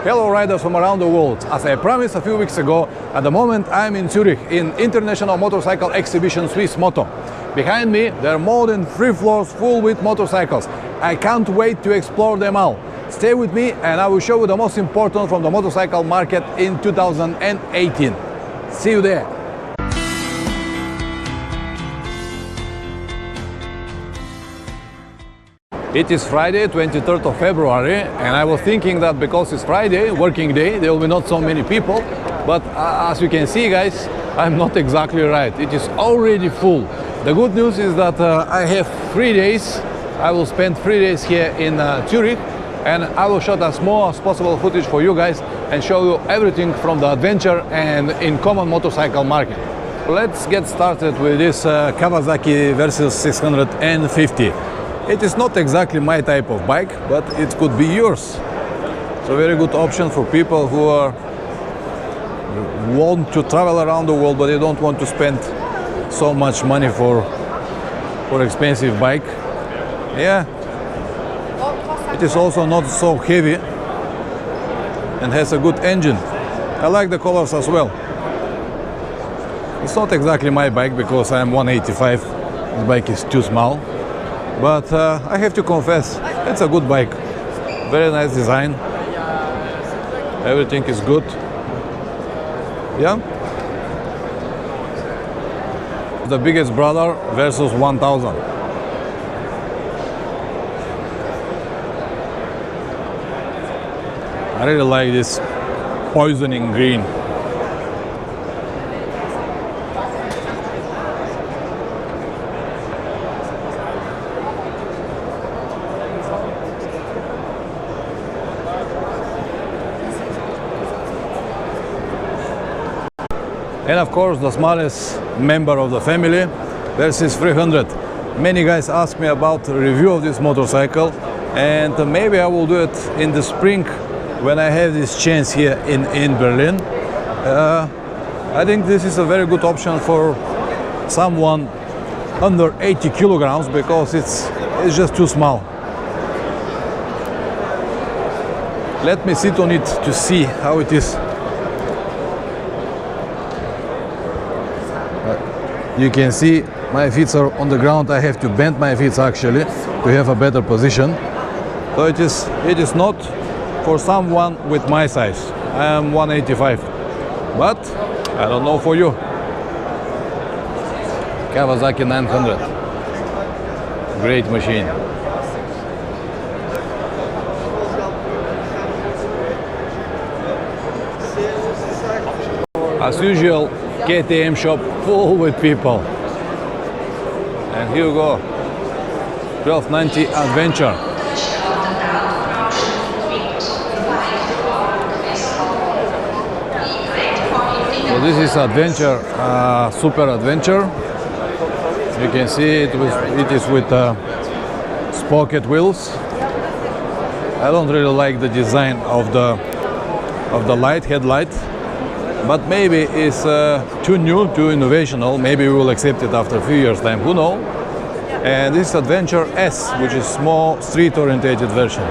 Hello riders from around the world. As I promised a few weeks ago, at the moment I'm in Zurich in international motorcycle exhibition swiss-moto. Behind me there are more than 3 floors full with motorcycles. I can't wait to explore them all. Stay with me and I will show you the most important from the motorcycle market in 2018. See you there. It is Friday, 23rd of February, and I was thinking that because it's Friday, working day, there will be not so many people. But as you can see, guys, I'm not exactly right. It is already full. The good news is that I have 3 days. I will spend 3 days here in Zurich, and I will shoot as more as possible footage for you guys and show you everything from the adventure and in common motorcycle market. Let's get started with this Kawasaki versus 650. It is not exactly my type of bike, but it could be yours. It's a very good option for people who want to travel around the world, but they don't want to spend so much money for expensive bike. Yeah, it is also not so heavy and has a good engine. I like the colors as well. It's not exactly my bike because I'm 185. This bike is too small. But I have to confess, it's a good bike. Very nice design. Everything is good. Yeah. The biggest brother versus 1000. I really like this poisoning green. And of course the smallest member of the family versus 300. Many guys ask me about the review of this motorcycle, and maybe I will do it in the spring when I have this chance here in Berlin. I think this is a very good option for someone under 80 kilograms because it's just too small. Let me sit on it to see how it is. You can see my feet are on the ground. I have to bend my feet actually to have a better position. So it is not for someone with my size. I am 185, but I don't know for you. Kawasaki 900, great machine. As usual, KTM shop full with people. And here we go, 1290 Adventure. So this is Adventure, Super Adventure. You can see it is with sprocket wheels. I don't really like the design of the headlight. But maybe it's too new, too innovational. Maybe we will accept it after a few years' time, who knows? And this is Adventure S, which is more street-oriented version.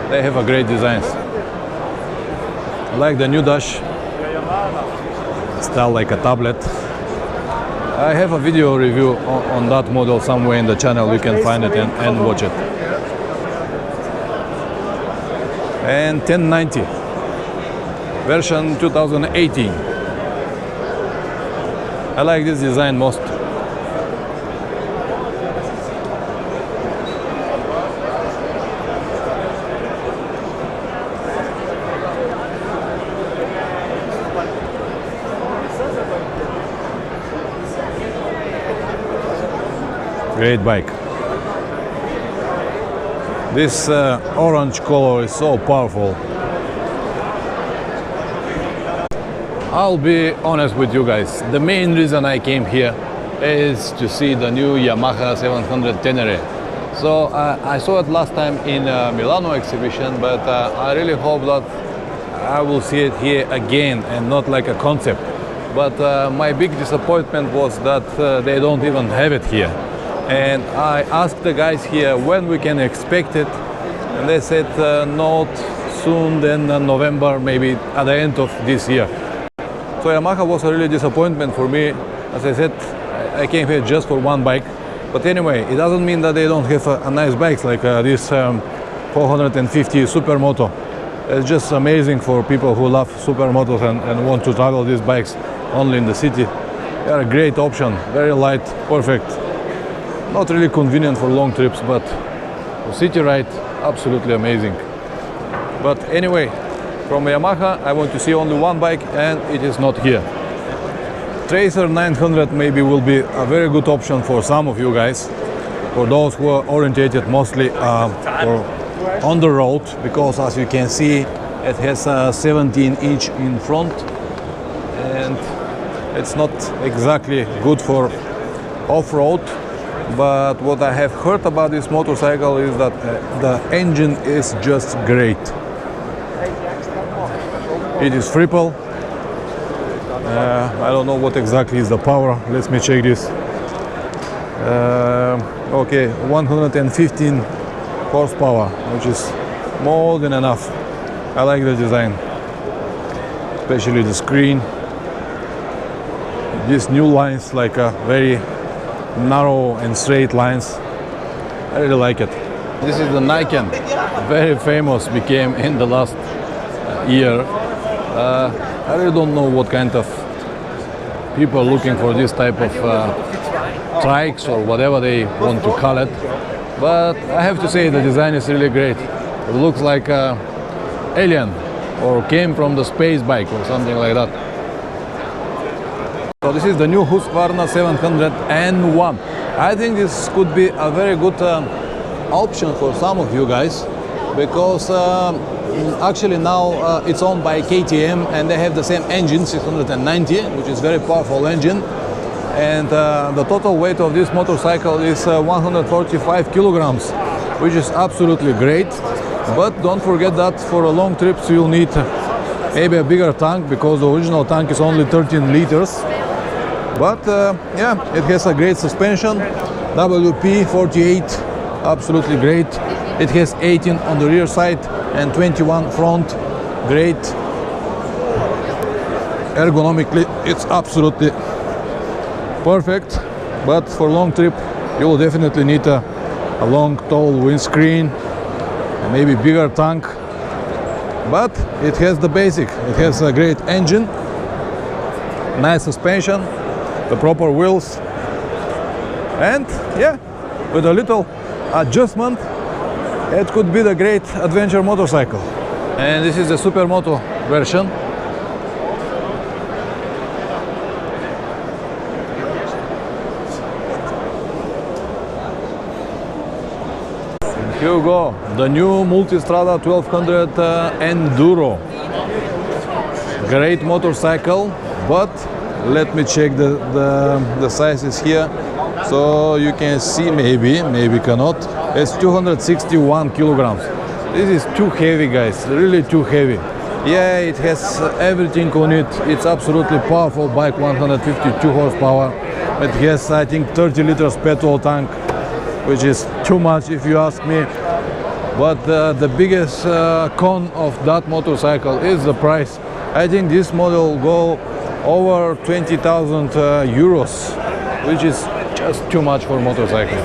They have a great designs. I like the new dash, style like a tablet. I have a video review on that model somewhere in the channel. You can find it and watch it. And 1090. Version 2018. I like this design most. Great bike. This orange color is so powerful. I'll be honest with you guys. The main reason I came here is to see the new Yamaha 700 Tenere. So I saw it last time in Milano exhibition, but I really hope that I will see it here again and not like a concept. But my big disappointment was that they don't even have it here. And I asked the guys here when we can expect it. and they said not soon, then November, maybe at the end of this year. So Yamaha was a really disappointment for me. As I said, I came here just for one bike. But anyway, it doesn't mean that they don't have a nice bikes like this 450 Supermoto. It's just amazing for people who love supermotos and want to travel these bikes only in the city. They are a great option, very light, perfect. Not really convenient for long trips, but for city ride, absolutely amazing. But anyway, from Yamaha, I want to see only one bike, and it is not here. Tracer 900 maybe will be a very good option for some of you guys, for those who are orientated mostly on the road, because as you can see, it has a 17-inch in front, and it's not exactly good for off-road. But what I have heard about this motorcycle is that the engine is just great. It is triple. I don't know what exactly is the power. Let me check this. Okay, 115 horsepower, which is more than enough. I like the design, especially the screen. These new lines, like a very narrow and straight lines. I really like it. This is the Nikon, very famous, became in the last year. I really don't know what kind of people looking for this type of trikes or whatever they want to call it. But I have to say the design is really great. It looks like an alien or came from the space bike or something like that. So this is the new Husqvarna 701. I think this could be a very good option for some of you guys, because actually now it's owned by KTM, and they have the same engine, 690, which is very powerful engine. And the total weight of this motorcycle is 145 kilograms, which is absolutely great. But don't forget that for a long trips you'll need maybe a bigger tank, because the original tank is only 13 liters. But yeah, it has a great suspension, WP48, absolutely great. It has 18 on the rear side and 21 front, great. Ergonomically, it's absolutely perfect. But for long trip, you will definitely need a long, tall windscreen, and maybe bigger tank. But it has the basic. It has a great engine, nice suspension, the proper wheels, and yeah, with a little adjustment, it could be the great adventure motorcycle. And this is the Supermoto version. Here we go, the new Multistrada 1200 Enduro. Great motorcycle, but let me check the sizes here, so you can see, maybe cannot. It's 261 kilograms. This is too heavy, guys, really too heavy. Yeah, it has everything on it. It's absolutely powerful bike, 152 horsepower. It has, I think, 30 liters petrol tank, which is too much if you ask me. But the biggest con of that motorcycle is the price. I think this model will go over 20,000 euros, which is just too much for a motorcycle.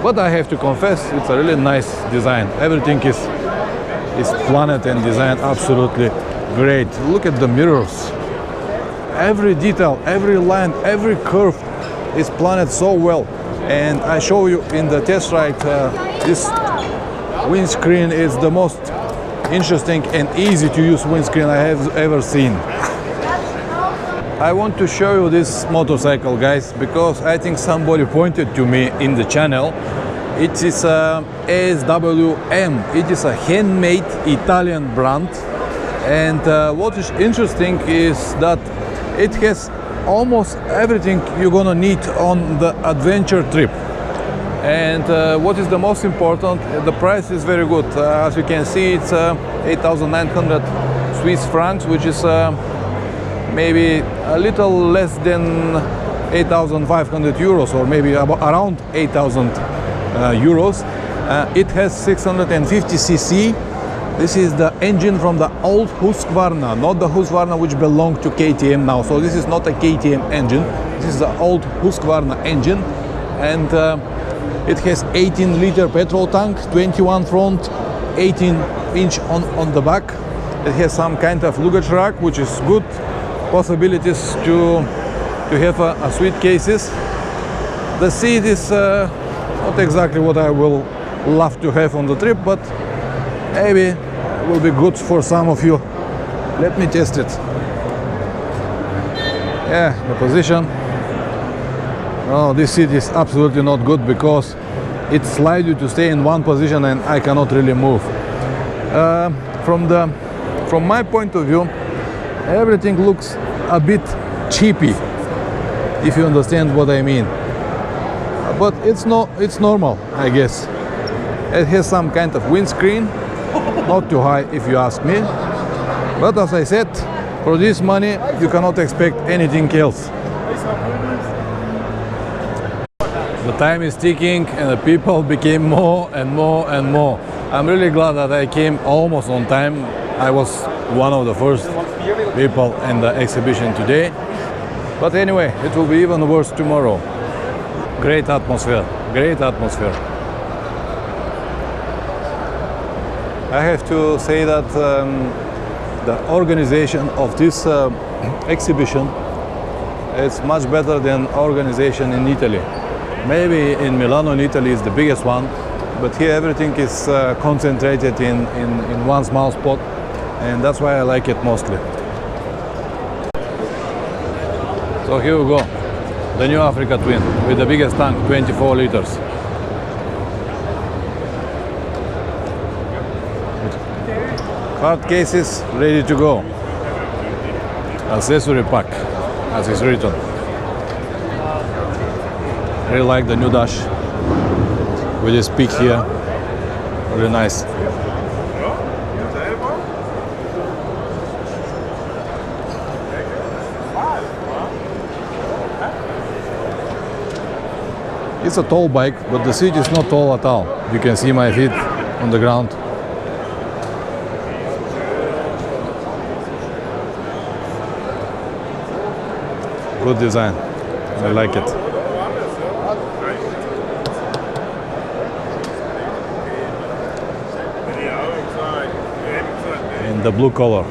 But I have to confess, it's a really nice design. Everything is planned and designed absolutely great. Look at the mirrors. Every detail, every line, every curve is planned so well. And I show you in the test ride, this windscreen is the most interesting and easy to use windscreen I have ever seen. I want to show you this motorcycle, guys, because I think somebody pointed to me in the channel. It is a SWM. It is a handmade Italian brand, and what is interesting is that it has almost everything you're gonna need on the adventure trip. And what is the most important, the price is very good. As you can see, it's 8,900 Swiss francs, which is maybe a little less than 8,500 euros, or maybe around 8,000 euros. It has 650 cc. This is the engine from the old Husqvarna, not the Husqvarna which belonged to KTM now. So this is not a KTM engine. This is the old Husqvarna engine, and it has 18-liter petrol tank, 21 front, 18-inch on the back. It has some kind of luggage rack, which is good possibilities to have a suitcases. The seat is not exactly what I will love to have on the trip, but maybe it will be good for some of you. Let me test it. Yeah, the position. Oh, this seat is absolutely not good because it slides you to stay in one position and I cannot really move. From my point of view, everything looks a bit cheapy, if you understand what I mean. But it's normal, I guess. It has some kind of windscreen, not too high if you ask me. But as I said, for this money you cannot expect anything else. The time is ticking and the people became more and more and more. I'm really glad that I came almost on time. I was one of the first people in the exhibition today. But anyway, it will be even worse tomorrow. Great atmosphere, great atmosphere. I have to say that the organization of this exhibition is much better than organization in Italy. Maybe in Milano in Italy is the biggest one, but here everything is concentrated in one small spot, and that's why I like it mostly. So here we go, the new Africa Twin with the biggest tank, 24 liters. Hard cases ready to go. Accessory pack, as is written. Really like the new dash with this peak here. Really nice. It's a tall bike, but the seat is not tall at all. You can see my feet on the ground. Good design. I like it. In the blue color.